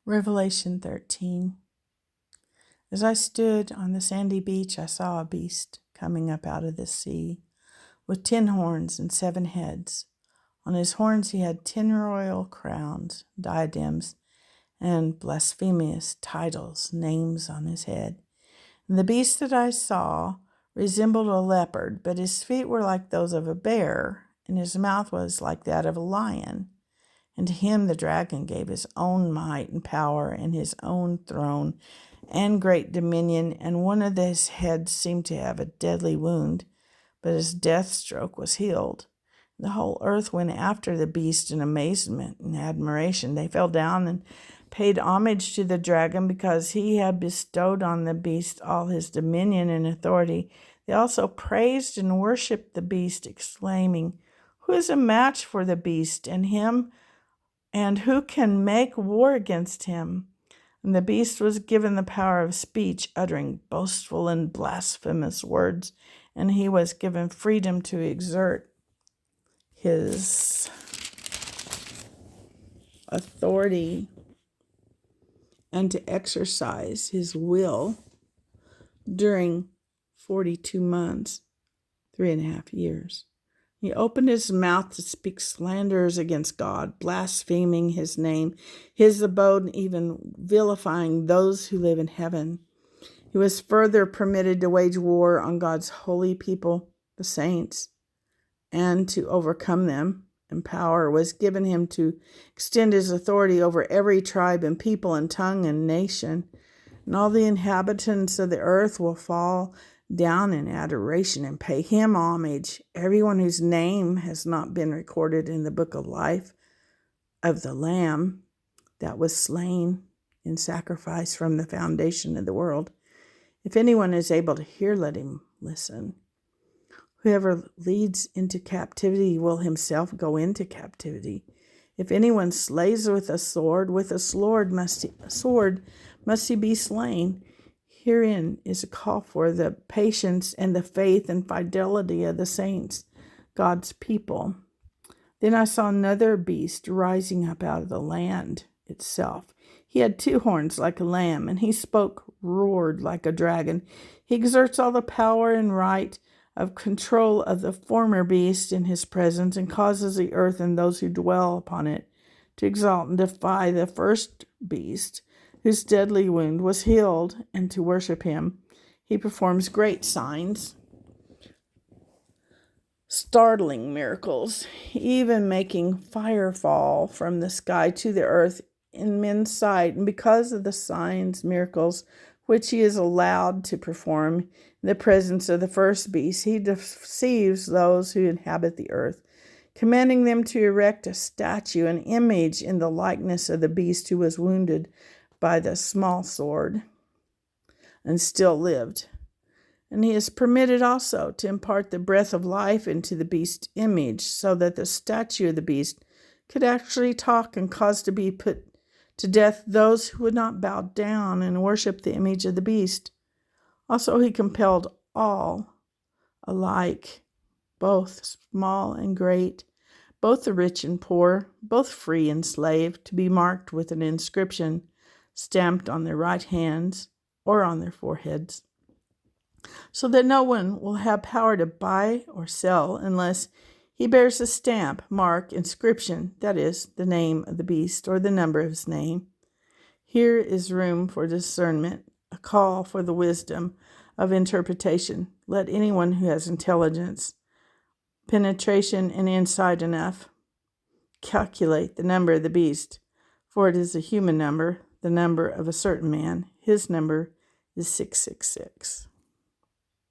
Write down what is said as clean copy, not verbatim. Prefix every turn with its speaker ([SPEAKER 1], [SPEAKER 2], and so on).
[SPEAKER 1] Revelation 13. As I stood on the sandy beach, I saw a beast coming up out of the sea, with 10 horns and 7 heads. On his horns he had 10 royal crowns, diadems, and blasphemous titles, names on his head. And the beast that I saw resembled a leopard, but his feet were like those of a bear, and his mouth was like that of a lion. And to him the dragon gave his own might and power and his own throne and great dominion, and one of his heads seemed to have a deadly wound, but his death stroke was healed. The whole earth went after the beast in amazement and admiration. They fell down and paid homage to the dragon because he had bestowed on the beast all his dominion and authority. They also praised and worshipped the beast, exclaiming, "Who is a match for the beast and him? And who can make war against him?" And the beast was given the power of speech, uttering boastful and blasphemous words, and he was given freedom to exert his authority and to exercise his will during 42 months, 3.5 years. He opened his mouth to speak slanders against God, blaspheming his name, his abode, and even vilifying those who live in heaven. He was further permitted to wage war on God's holy people, the saints, and to overcome them. And power was given him to extend his authority over every tribe and people and tongue and nation. And all the inhabitants of the earth will fall down in adoration and pay him homage, everyone whose name has not been recorded in the book of life of the Lamb that was slain in sacrifice from the foundation of the world. If anyone is able to hear, let him listen. Whoever leads into captivity will himself go into captivity. If anyone slays with a sword must he be slain. Herein is a call for the patience and the faith and fidelity of the saints, God's people. Then I saw another beast rising up out of the land itself. He had 2 horns like a lamb, and he spoke, roared like a dragon. He exerts all the power and right of control of the former beast in his presence, and causes the earth and those who dwell upon it to exalt and defy the first beast, whose deadly wound was healed, and to worship him. He performs great signs, startling miracles, even making fire fall from the sky to the earth in men's sight. And because of the signs, miracles, which he is allowed to perform in the presence of the first beast, he deceives those who inhabit the earth, commanding them to erect a statue, an image in the likeness of the beast who was wounded by the small sword and still lived. And he is permitted also to impart the breath of life into the beast's image, so that the statue of the beast could actually talk and cause to be put to death those who would not bow down and worship the image of the beast. Also he compelled all alike, both small and great, both the rich and poor, both free and slave, to be marked with an inscription stamped on their right hands or on their foreheads, so that no one will have power to buy or sell unless he bears a stamp, mark, inscription, that is, the name of the beast or the number of his name. Here is room for discernment, a call for the wisdom of interpretation. Let anyone who has intelligence, penetration, and insight enough calculate the number of the beast, for it is a human number, the number of a certain man. His number is 666.